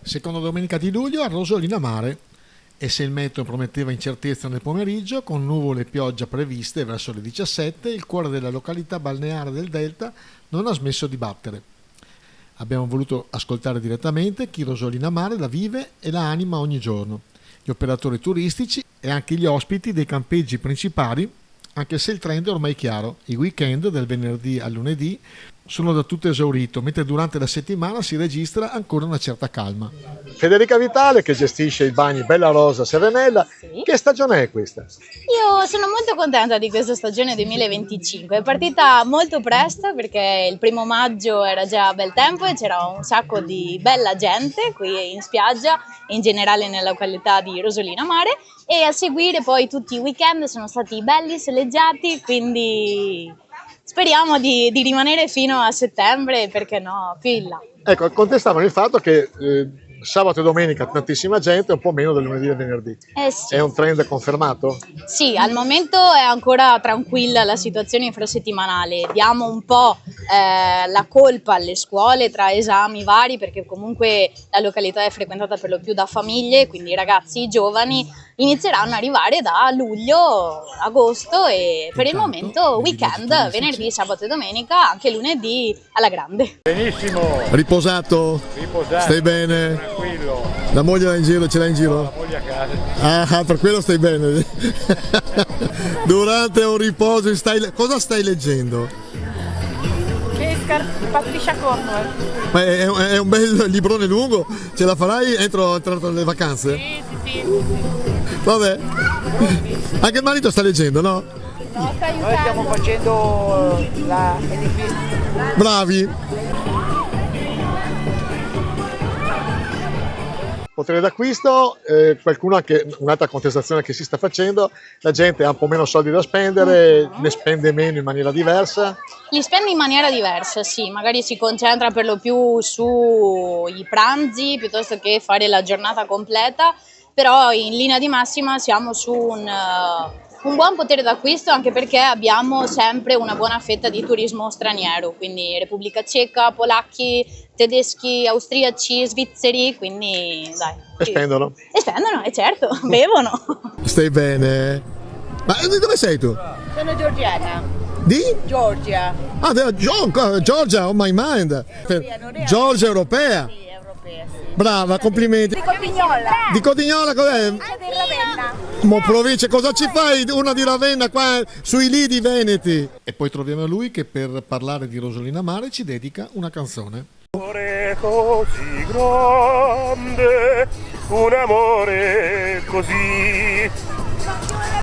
Seconda domenica di luglio a Rosolina Mare, e se il meteo prometteva incertezza nel pomeriggio, con nuvole e pioggia previste verso le 17, il cuore della località balneare del Delta non ha smesso di battere. Abbiamo voluto ascoltare direttamente chi Rosolina Mare la vive e la anima ogni giorno, gli operatori turistici e anche gli ospiti dei campeggi principali, anche se il trend è ormai chiaro: i weekend del venerdì al lunedì sono da tutto esaurito, mentre durante la settimana si registra ancora una certa calma. Federica Vitale, che gestisce i bagni Bella Rosa Serenella, Sì. che stagione è questa? Io sono molto contenta di questa stagione 2025, è partita molto presto perché il 1° maggio era già bel tempo e c'era un sacco di bella gente qui in spiaggia, in generale nella località di Rosolina Mare, e a seguire poi tutti i weekend sono stati belli, soleggiati, quindi speriamo di rimanere fino a settembre, perché no, più in là. Ecco, contestavano il fatto che sabato e domenica tantissima gente, un po' meno del lunedì e venerdì. Sì. È un trend confermato? Sì, al momento è ancora tranquilla la situazione infrasettimanale, diamo un po' la colpa alle scuole tra esami vari, perché comunque la località è frequentata per lo più da famiglie, quindi i ragazzi giovani inizieranno ad arrivare da luglio, agosto, e per il momento weekend, venerdì, sabato e domenica, anche lunedì alla grande. Benissimo, Riposato? Stai bene? tranquillo. La moglie l'hai in giro? Ce l'hai in giro? La moglie a casa. Ah, per quello stai bene. Durante un riposo cosa stai leggendo? Patricia Cornwell. Ma è un bel librone lungo, ce la farai entro le vacanze? Sì. Vabbè. Anche il marito sta leggendo, no? No, sta aiutando. Noi stiamo facendo la Bravi. Potere d'acquisto, qualcuno anche, un'altra contestazione che si sta facendo, la gente ha un po' meno soldi da spendere, ne spende meno in maniera diversa. Li spende in maniera diversa, sì, magari si concentra per lo più sui pranzi piuttosto che fare la giornata completa, però in linea di massima siamo su un buon potere d'acquisto, anche perché abbiamo sempre una buona fetta di turismo straniero, quindi Repubblica Ceca, polacchi, tedeschi, austriaci, svizzeri, quindi dai. E spendono. E spendono, e certo, bevono. Stai bene? Ma di dove sei tu? Sono georgiana. Di? Georgia. Ah, Georgia, on my mind. Georgia europea. Sì, europea, sì. Brava, complimenti. Di Cotignola. Di Cotignola cos'è? Di Ravenna. Mo provincia, cosa ci fai una di Ravenna qua sui lidi veneti? E poi troviamo lui che per parlare di Rosolina Mare ci dedica una canzone. Amore così grande, un amore così